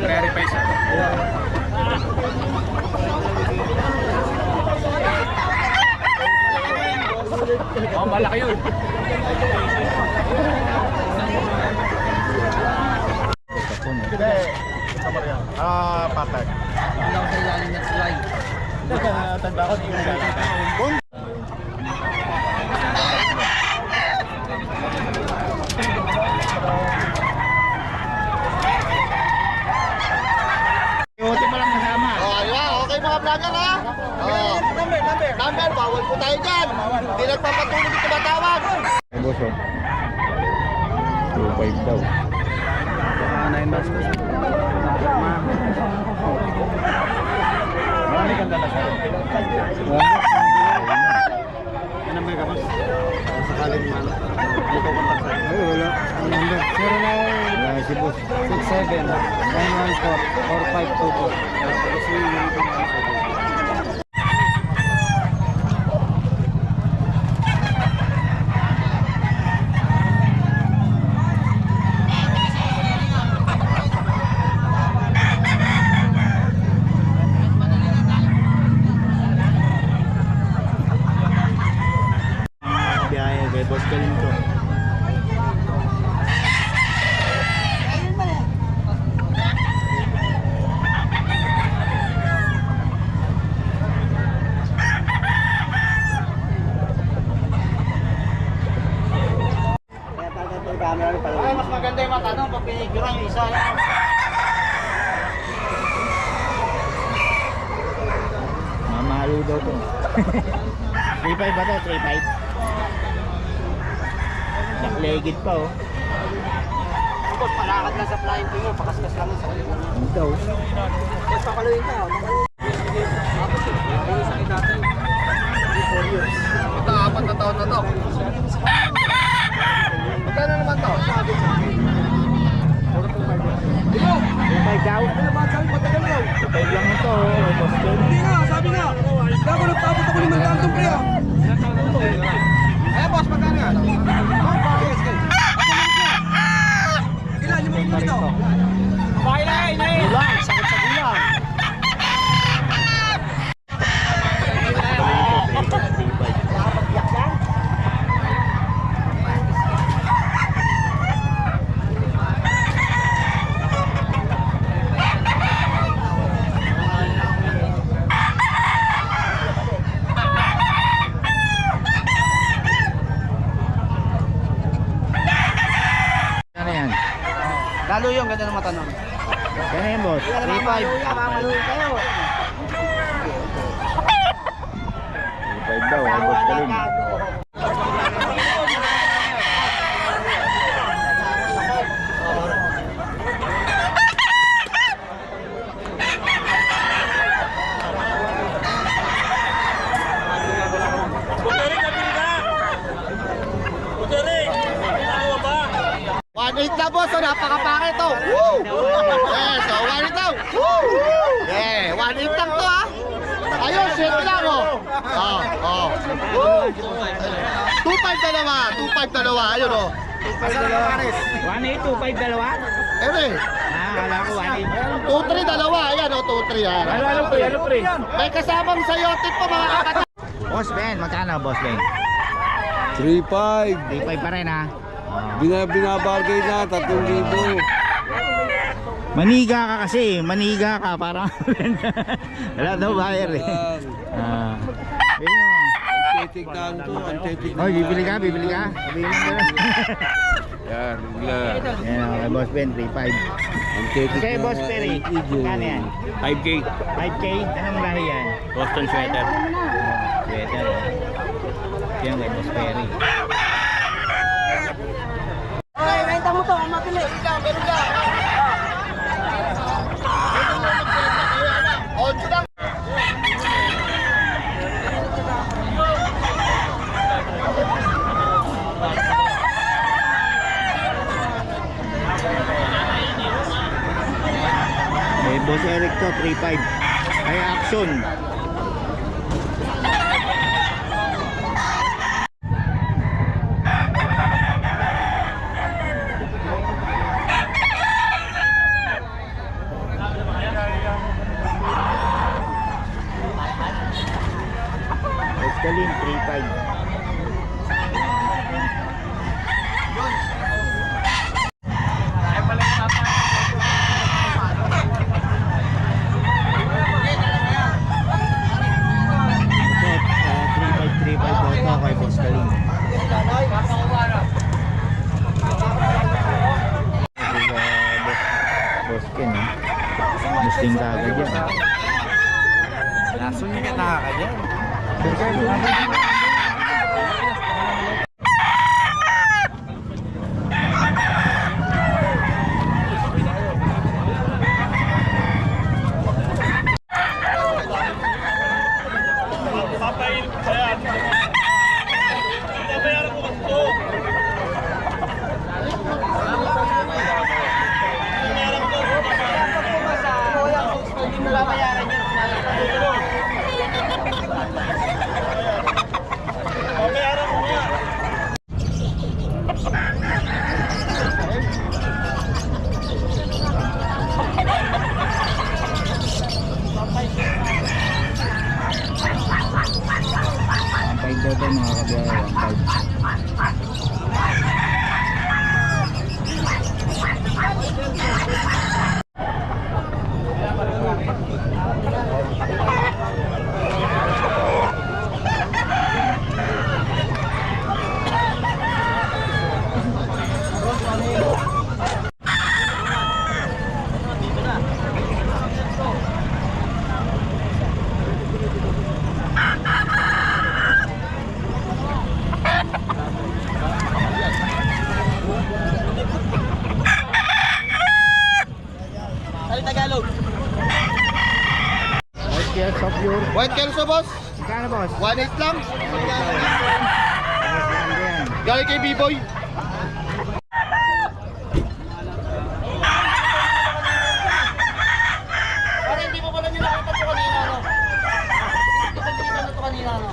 Verify siya. Oh, malaki yun. Patag. Hindi ako sa ilalim ng slide. Tanda ko yung galing. Iuti mo lang kasama. Okay mga vlogger ha? Number, bawal po tayo dyan. Hindi nagpapatulog ito matawag. Boss, 2.5 daw. 9 months po. Marami kang dala sa'yo. Ano ba yung kapos? Sakaling ano? Ano ko kontak sa'yo? Ay, wala. Ang number? 09. Wala si boss. 67 114 4524. Kasi yung boss galing to. Ay, mas maganda yung matanong pag piniguran yung isa. Mamalo daw to. 3.5 ba to? 3.5? Naklegid pa oh. Boss, palakad lang sa flying pin mo, pakaskas lang sa ulo. Ano daw? Boss, pakaluin ka. Tapos yun, yung sakit natin. 4 years. Ito, 4 na taon na to. Magkano naman to? 3.5 daw? Matagal daw. 3.5 lang ito oh. Boss Ken. Hindi nga, sabi nga. Gago nagtapot ako 5 taon pre ah. Eh boss, magkano yan? Ilan yung mga dito? Bakit na eh? Gulang, sakit sa gulang. Ano yan? Lalo yung ganda ng matanong. Ano yan boss? 3.5. Mamaluin kayo. 3.5 daw, ay boss galing. Na boss, so napakapangit to. Woo! Yes, so 1 daw. Woo! Yeah, 1 lang to ha. Ayun, shit lang oh. Woo! 2.5 dalawa, 2.5 dalawa, ayun oh. 1.8, 2.5 dalawa? Ere, Kala ko 1.8. 2.3 dalawa, ayan oh, 2.3 yan. Ano pre? Ano pre? May kasamang sayote pa mga kakata. Boss Ben, magkano boss Ben? 3.5. 3.5 pa rin ha? Binabargay na 3,000. Maniga ka kasi, maniga ka parang wala daw buyer eh. Ayun. Antetik na to, antetik na. Oh, bibili ka? Sabihin mo gano'n. Yan, bigla. Yan, kay Boss Ben, 3.5. Antetik Kay Boss Perry, kano yan? 5K. 5K? Anong lahi yan? Boston sweater. Sweater. Yan kay Boss Perry. Ay, renta mo to, mabili. Ganun lang. Onto lang. Kay Boss Eric to, 3.5. Kay Action. Testing ka agad yan. Nasunod ka nakakadyan. Ang 5 daw tayo mga kabiyahe. Ang 5. White Kelso pure. White Kelso, boss. Magkano boss? 1.8 lang. Yan. Galing kay B-Boy. Parang hindi mo pala nyo nakita ito kanina, no? Hindi na ito kanina, no?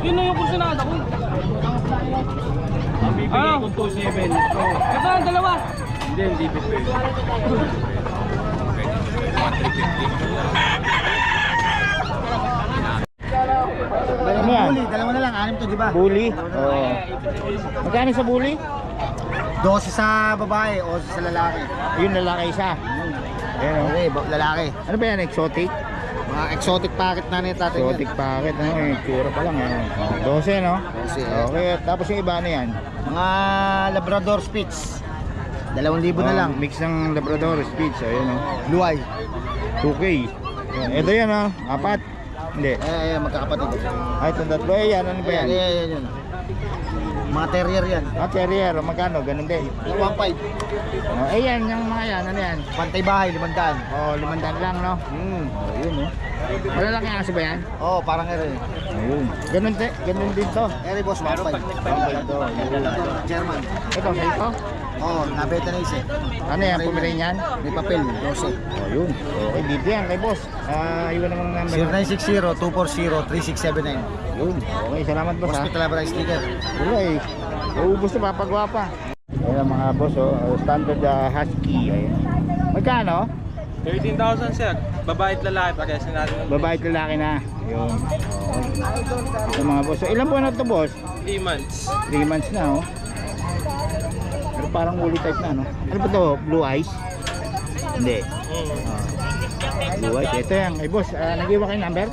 Yun na yung kursunada ko. Ang bibigay ko 2.7. Ito ang dalawa. Hindi, hindi bibigay. Ano yan? Dalawa na lang, 6 to, di ba? Bully? Oo. Magkano sa bully? 12 sa babae, 11 sa lalaki. Yung lalaki isa. Ayan o. Okay, lalaki. Ano ba yan? Exotic? Mga exotic packet na nito natin. Exotic packet. Ano eh? Tsura pa lang. Ano? 12 no? 12. Okay. Tapos yung iba na yan? Mga Labrador Spitz. 2,000 na lang. Mix ng Labrador Spitz. Ayan o. Blue Eye. 2K. Ayan. Ito yan o. 4. Hindi. Magkakapatid. Ay, itong tatlo. Ayan. Ano ba yan? Ayan. Mga terrier yan. Ah, terrier. Magkano? Ganun din. 1.5. Oh, ayan. Yung mga yan. Ano yan? Pantay bahay, 500. Oh, 500 lang no? Oh, yun o. Malalaki aso ba yan? Oo, parang ere. Ayun. Ganun din to. Ere boss, 1.5. German. Ito, sa ito. Oo, nabeta na isa. Ano yan? Pomeranian? May papel, 12. Oh, yun. Okay, dito yan kay boss. Iwan namang number. 0960-240-3679. Yun. Okay, salamat boss ha. Hospital Abra sticker. Wala eh. Uubos na papagwapa. Ayan mga boss standard husky. Ayan. Magkano? 13,000 sir. Babae at lalaki. Parehas na natin. Babae at lalaki na. Yun. Okay. Ito mga boss. Ilan buwan na ito boss? 3 months. 3 months na oh. Pero parang woolly type na no? Ano ba to? Blue eyes? Hindi. Blue eyes. Ito yan. Ay boss, nag-iwan kayo number?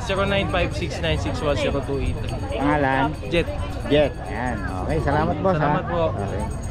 0956961028. Pangalan? Jet. Jet. Yan. Okay, salamat boss Salamat ha. po. Okay.